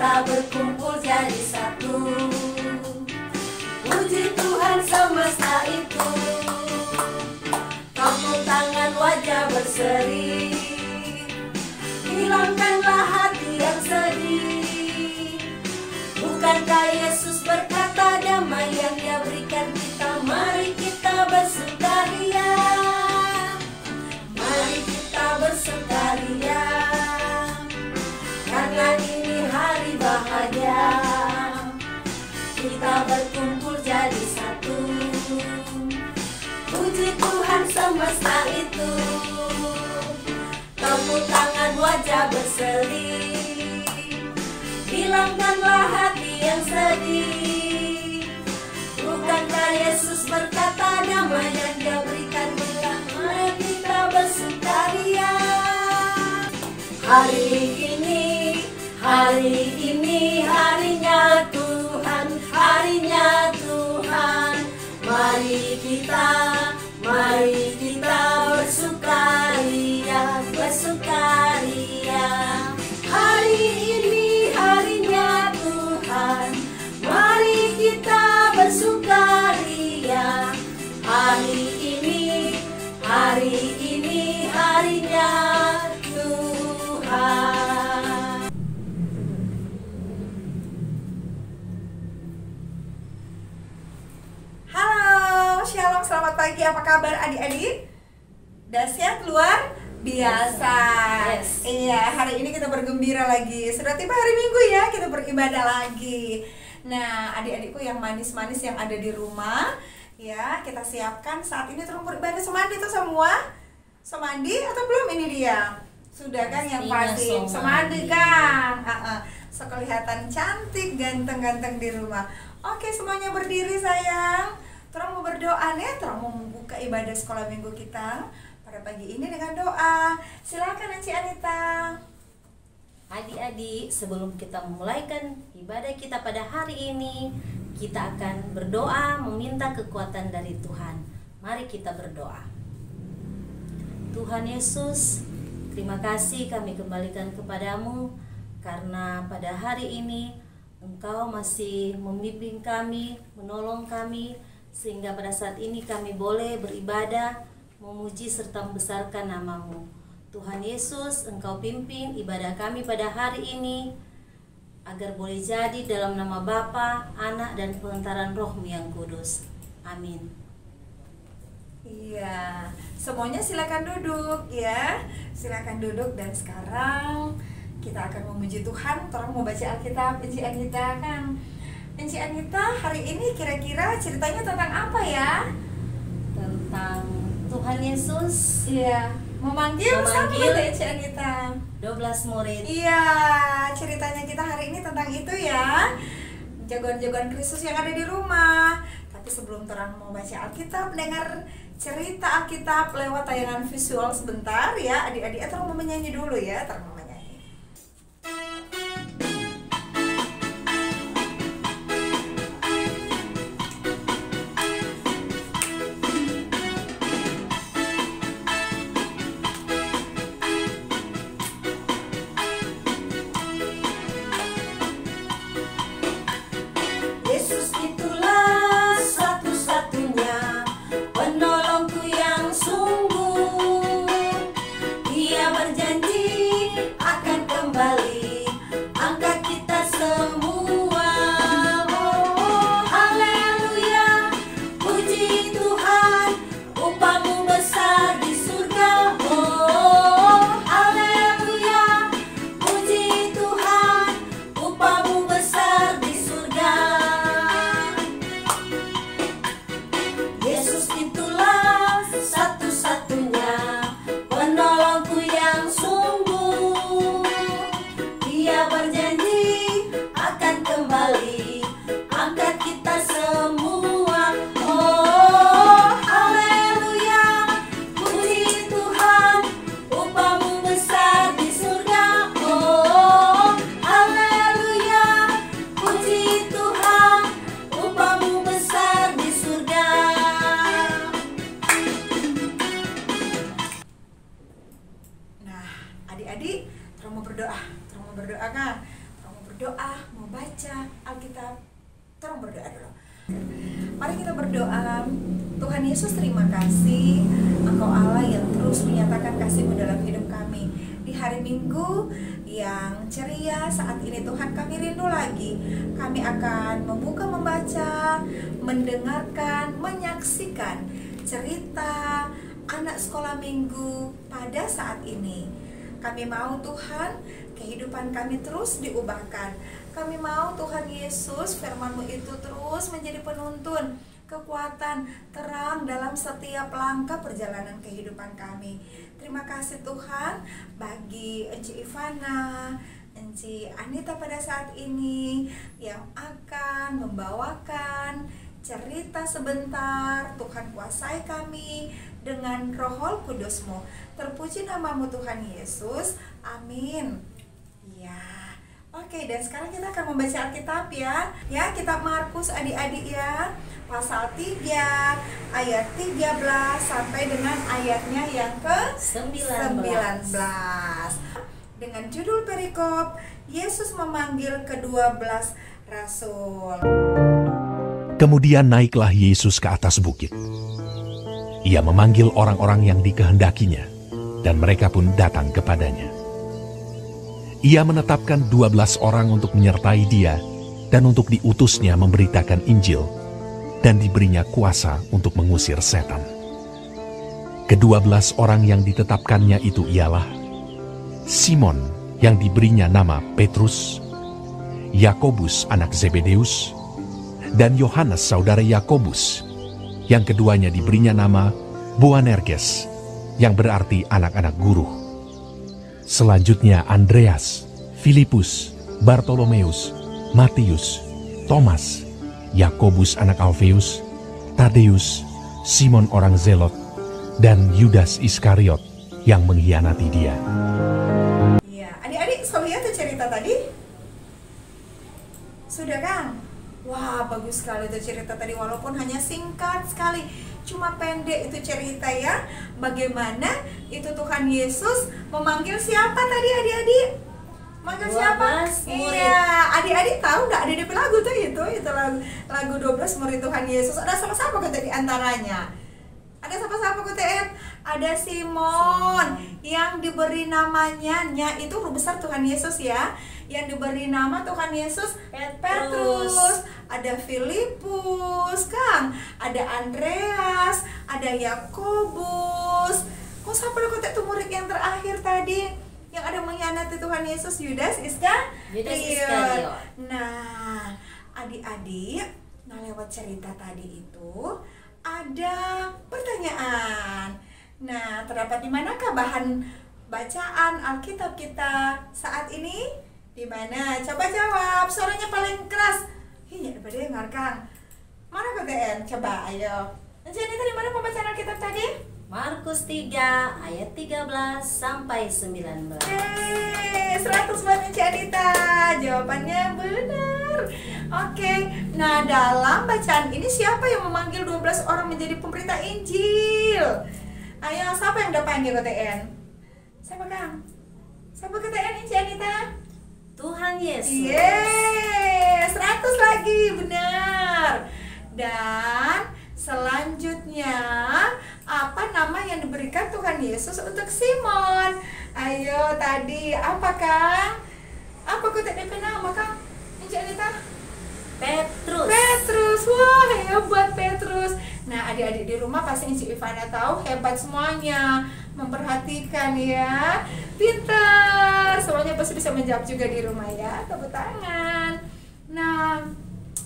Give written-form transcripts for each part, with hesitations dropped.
kita berkumpul jadi satu. Puji Tuhan semesta itu, tepuk tangan wajah berseri, hilangkanlah hati yang sedih. Bukankah Yesus berkata damai yang Dia berikan kita? Mari kita bersukaria, mari kita bersukaria, karena ini hari bahagia. Kita berkumpul jadi satu. Puji Tuhan semesta itu, tepuk tangan wajah berseri, hilangkanlah hati yang sedih. Bukankah Yesus berkata damai yang Dia berikan kita? Mari kita bersukaria. Hari ini harinya Tuhan, harinya Tuhan. Mari kita bersukaria, bersukaria. Hari ini harinya Tuhan, mari kita bersukaria. Hari ini harinya Tuhan. Halo, shalom, selamat pagi. Apa kabar adik-adik? Dahsyat luar biasa. Yes. Iya, hari ini kita bergembira lagi. Sudah tiba hari Minggu ya, kita beribadah lagi. Nah, adik-adikku yang manis-manis yang ada di rumah, ya, kita siapkan saat ini terus beribadah. Semandi tuh semua? Semandi atau belum ini dia? Sudah kan yang pasti semandi kan? So, kelihatan cantik, ganteng-ganteng di rumah. Oke, semuanya berdiri sayang. Terus mau berdoa nih, terus mau membuka ibadah sekolah minggu kita pada pagi ini dengan doa. Silakan Nancy Anita. Adik-adik, sebelum kita memulaikan ibadah kita pada hari ini, kita akan berdoa meminta kekuatan dari Tuhan. Mari kita berdoa. Tuhan Yesus, terima kasih kami kembalikan kepadamu, karena pada hari ini Engkau masih membimbing kami, menolong kami, sehingga pada saat ini kami boleh beribadah, memuji serta membesarkan nama-Mu. Tuhan Yesus, Engkau pimpin ibadah kami pada hari ini, agar boleh jadi dalam nama Bapa, Anak, dan pengentaran Roh-Mu yang kudus. Amin. Iya, semuanya silakan duduk ya. Silakan duduk dan sekarang kita akan memuji Tuhan. Orang mau baca Alkitab, Inci Anita kan. Inci Anita, hari ini kira-kira ceritanya tentang apa ya? Tentang Tuhan Yesus. Iya, memanggil siapa Inci Anita? 12 murid. Iya, ceritanya kita hari ini tentang itu ya. Jagoan-jagoan Kristus yang ada di rumah. Tapi sebelum terang mau baca Alkitab, dengar cerita Alkitab lewat tayangan visual sebentar ya. Adik-adik, terang mau menyanyi dulu ya, terang mau menyanyi. Yesus itulah satu-satunya penolongku yang sungguh. Dia berjanji berdoa. Tuhan Yesus, terima kasih Engkau Allah yang terus menyatakan kasih-Mu dalam hidup kami. Di hari Minggu yang ceria saat ini Tuhan, kami rindu lagi. Kami akan membaca, mendengarkan, menyaksikan cerita anak sekolah minggu pada saat ini. Kami mau Tuhan, kehidupan kami terus diubahkan. Kami mau Tuhan Yesus, firman-Mu itu terus menjadi penuntun, kekuatan, terang dalam setiap langkah perjalanan kehidupan kami. Terima kasih Tuhan bagi Enci Ivana, Enci Anita pada saat ini yang akan membawakan cerita sebentar. Tuhan, kuasai kami dengan Roh Kudus-Mu. Terpuji nama-Mu Tuhan Yesus. Amin. Ya. Oke, dan sekarang kita akan membaca Alkitab ya. Ya, kitab Markus adik-adik ya. Pasal 3 ayat 13 sampai dengan ayatnya yang ke-19. Dengan judul perikop, Yesus memanggil ke-12 rasul. Kemudian naiklah Yesus ke atas bukit. Ia memanggil orang-orang yang dikehendakinya, dan mereka pun datang kepadanya. Ia menetapkan 12 orang untuk menyertai dia, dan untuk diutusnya memberitakan Injil, dan diberinya kuasa untuk mengusir setan. Ke-12 orang yang ditetapkannya itu ialah Simon yang diberinya nama Petrus, Yakobus anak Zebedeus, dan Yohanes saudara Yakobus, yang keduanya diberinya nama Boanerges, yang berarti anak-anak guru. Selanjutnya Andreas, Filipus, Bartolomeus, Matius, Thomas, Yakobus anak Alfeus, Tadeus, Simon orang Zelot, dan Yudas Iskariot yang mengkhianati dia. Ya, adik-adik sudah lihat tuh cerita tadi? Sudah kan? Wah, bagus sekali tuh cerita tadi, walaupun hanya singkat sekali, cuma pendek itu cerita ya. Bagaimana itu Tuhan Yesus memanggil siapa tadi adik-adik? Manggil siapa? Iya, adik-adik tahu nggak ada di lagu tuh itu lagu 12 murid Tuhan Yesus. Ada siapa kata di antaranya? Ada siapa kata? Ada Simon yang diberi namanya, itu huruf besar Tuhan Yesus ya. Yang diberi nama Tuhan Yesus Petrus. Ada Filipus, Kang. Ada Andreas, ada Yakobus. Kok siapa kata itu murid yang terakhir tadi? Yang ada mengkhianati Tuhan Yesus, Yudas Iskariot. Nah, adik-adik, lewat cerita tadi itu ada pertanyaan. Nah, terdapat di manakah bahan bacaan Alkitab kita saat ini? Di mana? Coba jawab. Suaranya paling keras. Iya, daripada dengar, Kang. Mana KTN? Coba, ayo. Jadi tadi mana pembacaan Alkitab tadi? Markus 3 ayat 13 sampai 19. 100 buat Enci Anita. Jawabannya benar. Oke. Nah, dalam bacaan ini siapa yang memanggil 12 orang menjadi pemberita Injil? Ayo, siapa yang udah panggil KTN? Siapa, Kang? Siapa KTN Enci Anita? Tuhan Yesus. Yes, 100 lagi, benar. Dan selanjutnya, apa nama yang diberikan Tuhan Yesus untuk Simon? Ayo tadi, apa Kang? Apa kata DP nama Kang? Enci Anita? Petrus. Wah, hebat Petrus. Nah, adik-adik di rumah pasti Enci Ivana tahu hebat semuanya, memperhatikan ya, pintar. Semuanya pasti bisa menjawab juga di rumah ya. Tepuk tangan. Nah,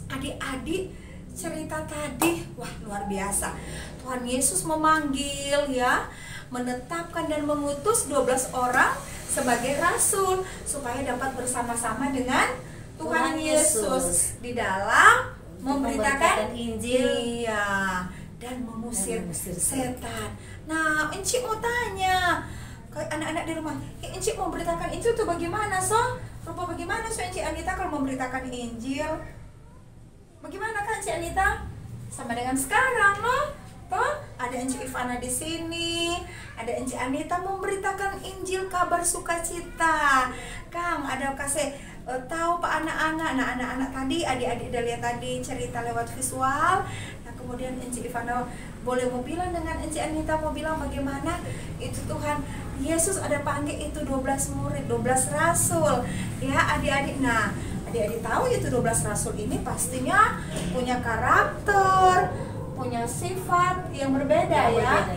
adik-adik, cerita tadi, wah luar biasa. Tuhan Yesus memanggil ya, menetapkan dan mengutus 12 orang sebagai rasul supaya dapat bersama-sama dengan Tuhan Yesus di dalam memberitakan Injil, iya, dan mengusir setan. Nah, Enci mau tanya ke anak-anak di rumah, Enci mau beritakan Injil tuh bagaimana so? Rupa bagaimana so Enci Anita kalau memberitakan Injil? Bagaimana kan Enci Anita? Sama dengan sekarang loh. Toh, ada Enci Ivana di sini, ada Enci Anita memberitakan Injil kabar sukacita. Kang, ada kasih tahu Pak anak-anak. Nah, anak-anak tadi, adik-adik udah lihat tadi cerita lewat visual. Nah, kemudian Enci Ivana boleh mau bilang dengan Enci Anita, mau bilang bagaimana itu Tuhan Yesus ada panggil itu 12 murid, 12 rasul ya adik-adik. Nah adik-adik tahu itu 12 rasul ini pastinya punya karakter, punya sifat yang berbeda ya.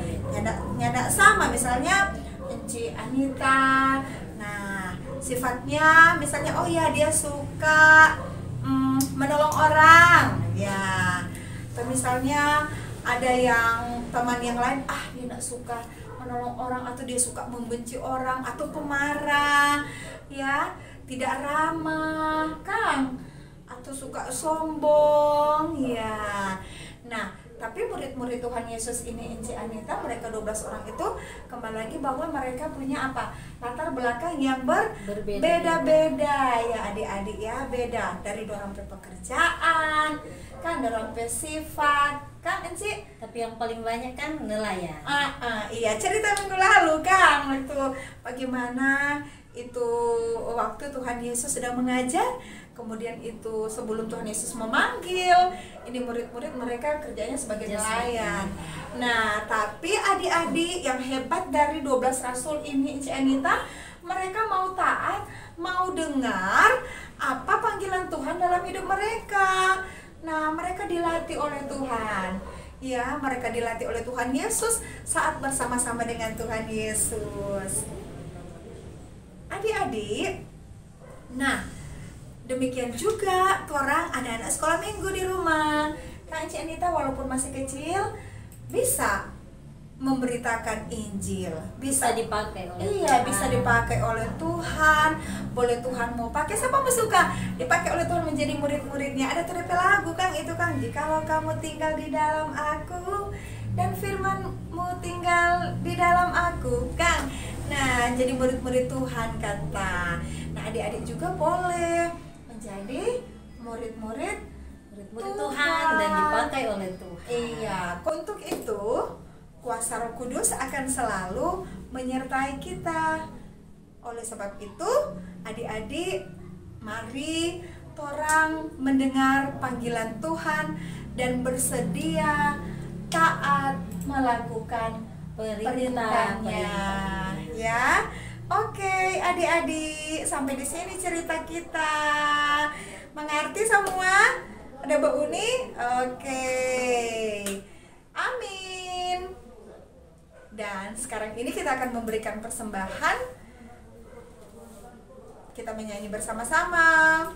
Nyada sama, misalnya Enci Anita, nah sifatnya misalnya oh ya dia suka menolong orang ya. Atau misalnya ada yang teman yang lain dia nggak suka menolong orang, atau dia suka membenci orang, atau pemarah ya, tidak ramah Kang, atau suka sombong ya. Nah tapi murid-murid Tuhan Yesus ini Enci Anita, mereka 12 orang itu kembali lagi bahwa mereka punya apa? Latar belakang yang berbeda-beda ya adik-adik ya, beda dari dorang pekerjaan kan, dorang sifat kan Enci. Tapi yang paling banyak kan nelayan. Iya, cerita minggu lalu Kang, waktu bagaimana itu waktu Tuhan Yesus sedang mengajar, kemudian itu sebelum Tuhan Yesus memanggil ini murid-murid, mereka kerjanya sebagai nelayan. Nah tapi adik-adik yang hebat dari 12 rasul ini Enci Anita, mereka mau taat, mau dengar apa panggilan Tuhan dalam hidup mereka. Nah mereka dilatih oleh Tuhan ya, mereka dilatih oleh Tuhan Yesus saat bersama-sama dengan Tuhan Yesus adik-adik. Nah demikian juga orang anak-anak sekolah minggu di rumah. Kak Enci Anita walaupun masih kecil bisa memberitakan Injil, bisa dipakai oleh Tuhan. Bisa dipakai oleh Tuhan. Boleh Tuhan mau pakai, siapa mau suka dipakai oleh Tuhan menjadi murid-muridnya. Ada tuh lagu Kang, itu Kang, jikalau kamu tinggal di dalam aku dan firman-Mu tinggal di dalam aku Kang. Nah jadi murid-murid Tuhan kata. Nah adik-adik juga boleh menjadi murid-murid Tuhan dan dipakai oleh Tuhan. Iya, untuk itu kuasa Roh Kudus akan selalu menyertai kita. Oleh sebab itu, adik-adik, mari torang mendengar panggilan Tuhan dan bersedia taat melakukan perintahnya. Ya. Oke, adik-adik, sampai di sini cerita kita. Mengerti semua? Ada Mbak Uni? Oke. Amin. Dan sekarang ini kita akan memberikan persembahan. Kita menyanyi bersama-sama.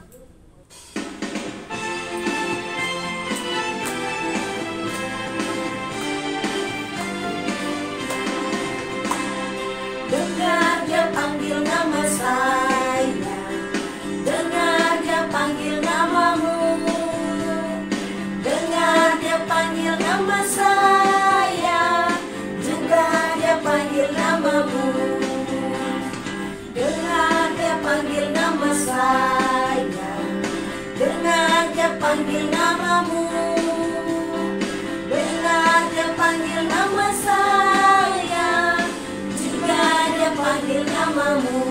Dengar dia panggil nama saya, dengar dia panggil namamu, dengar dia panggil nama saya, juga dia panggil namamu. Dengar dia panggil nama saya, dengar dia panggil namamu, dengar dia panggil nama saya, dia panggil namamu.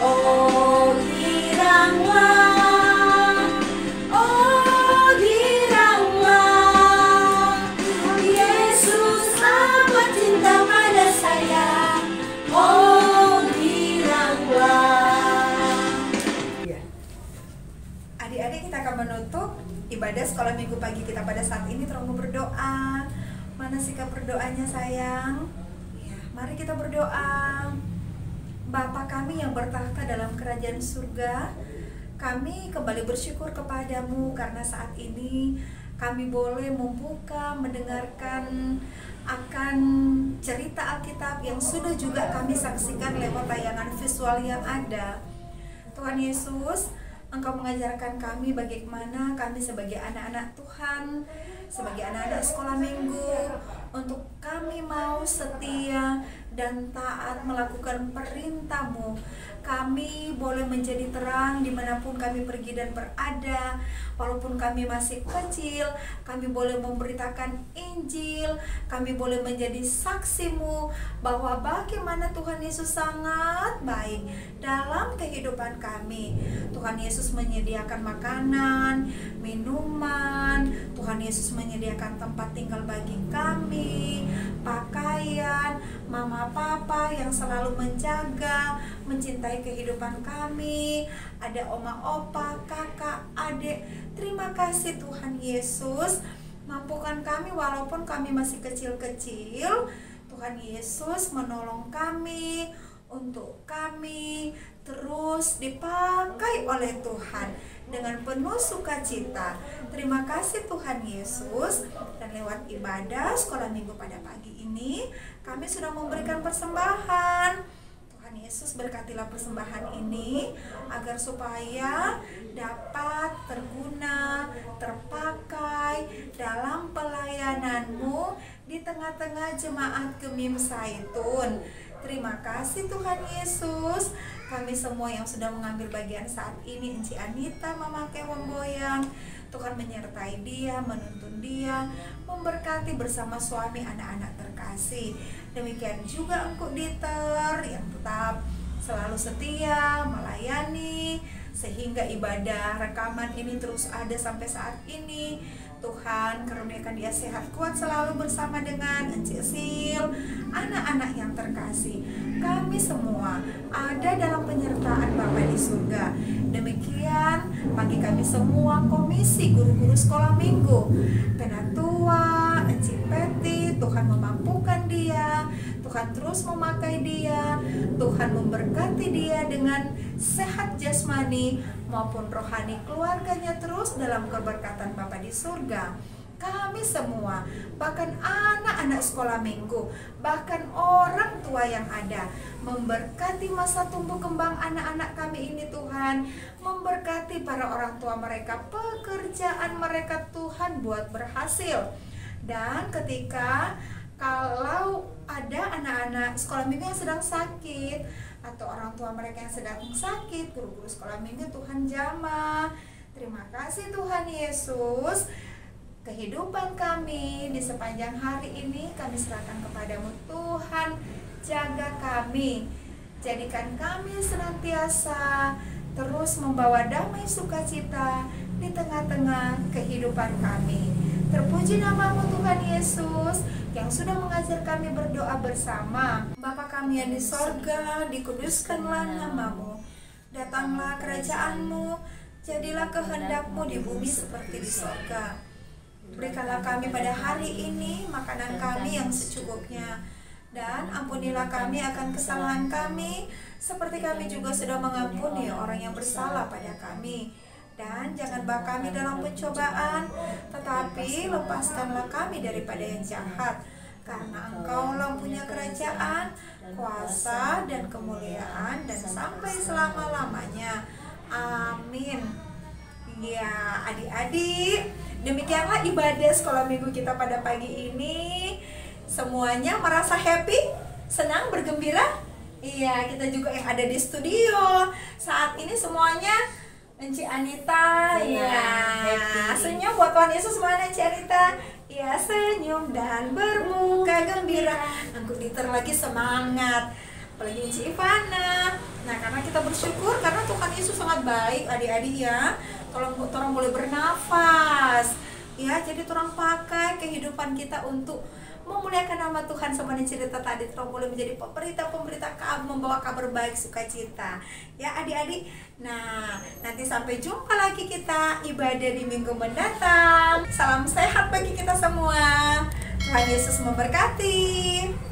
Oh giranglah, oh giranglah, Yesus amat cinta pada saya. Oh giranglah. Adik-adik, kita akan menutup ibadah sekolah minggu pagi kita pada saat ini. Tolong berdoa. Mana sikap berdoanya sayang? Mari kita berdoa. Bapa kami yang bertahta dalam kerajaan surga, kami kembali bersyukur kepadamu karena saat ini kami boleh membuka, mendengarkan akan cerita Alkitab yang sudah juga kami saksikan lewat tayangan visual yang ada. Tuhan Yesus, Engkau mengajarkan kami bagaimana kami sebagai anak-anak Tuhan, sebagai anak-anak sekolah minggu, untuk kami mau setia dan taat melakukan perintah-Mu. Kami boleh menjadi terang dimanapun kami pergi dan berada. Walaupun kami masih kecil, kami boleh memberitakan Injil. Kami boleh menjadi saksi-Mu bahwa bagaimana Tuhan Yesus sangat baik dalam kehidupan kami. Tuhan Yesus menyediakan makanan, minuman. Tuhan Yesus menyediakan tempat tinggal bagi kami, pakaian, mama papa yang selalu menjaga, mencintai kehidupan kami. Ada oma opa, kakak, adik. Terima kasih Tuhan Yesus, mampukan kami walaupun kami masih kecil-kecil. Tuhan Yesus menolong kami untuk kami terus dipakai oleh Tuhan dengan penuh sukacita. Terima kasih Tuhan Yesus. Dan lewat ibadah sekolah minggu pada pagi ini, kami sudah memberikan persembahan. Tuhan Yesus berkatilah persembahan ini agar supaya dapat terguna, terpakai dalam pelayanan-Mu di tengah-tengah jemaat Gemim Saitun. Terima kasih Tuhan Yesus. Kami semua yang sudah mengambil bagian saat ini, Enci Anita, Mama Kewon Boyang, Tuhan menyertai dia, menuntun dia, memberkati bersama suami, anak-anak terkasih. Demikian juga Engkau Diter yang tetap selalu setia melayani sehingga ibadah rekaman ini terus ada sampai saat ini. Tuhan karuniakan dia sehat kuat selalu bersama dengan Enci Sil, anak-anak yang terkasih. Kami semua ada dalam penyertaan Bapa di surga. Demikian bagi kami semua komisi guru-guru sekolah minggu, Penatua, Enci Peti, Tuhan memampukan dia, Tuhan terus memakai dia, Tuhan memberkati dia dengan sehat jasmani maupun rohani, keluarganya terus dalam keberkatan Bapa di surga. Kami semua, bahkan anak-anak sekolah minggu, bahkan orang tua yang ada, memberkati masa tumbuh kembang anak-anak kami ini Tuhan, memberkati para orang tua mereka, pekerjaan mereka Tuhan buat berhasil. Dan ketika kalau ada anak-anak sekolah minggu yang sedang sakit atau orang tua mereka yang sedang sakit, guru-guru sekolah minggu Tuhan jamah. Terima kasih Tuhan Yesus. Kehidupan kami di sepanjang hari ini kami serahkan kepadamu Tuhan. Jaga kami, jadikan kami senantiasa terus membawa damai sukacita di tengah-tengah kehidupan kami. Terpuji namamu Tuhan Yesus yang sudah mengajar kami berdoa bersama. Bapa kami yang di sorga, dikuduskanlah namamu. Datanglah kerajaanmu, jadilah kehendakmu di bumi seperti di sorga. Berikanlah kami pada hari ini makanan kami yang secukupnya. Dan ampunilah kami akan kesalahan kami, seperti kami juga sudah mengampuni orang yang bersalah pada kami. Dan jangan bawa kami dalam pencobaan, tetapi lepaskanlah kami daripada yang jahat. Karena Engkau-lah punya kerajaan, kuasa, dan kemuliaan, dan sampai selama-lamanya. Amin. Ya, adik-adik, demikianlah ibadah sekolah minggu kita pada pagi ini. Semuanya merasa happy, senang, bergembira. Iya, kita juga yang ada di studio saat ini semuanya. Enci Anita, ya, senyum buat Tuhan Yesus. Mana Enci Anita? Ya, senyum dan bermuka gembira. Engkau Diter lagi semangat, apalagi Enci Ivana. Nah, karena kita bersyukur karena Tuhan Yesus sangat baik, adik-adik ya. Tolong boleh bernafas. Ya, jadi tolong pakai kehidupan kita untuk memuliakan nama Tuhan. Sama cerita tadi tolong boleh menjadi pemberita membawa kabar baik, sukacita. Ya adik-adik. Nah, nanti sampai jumpa lagi kita ibadah di minggu mendatang. Salam sehat bagi kita semua. Tuhan Yesus memberkati.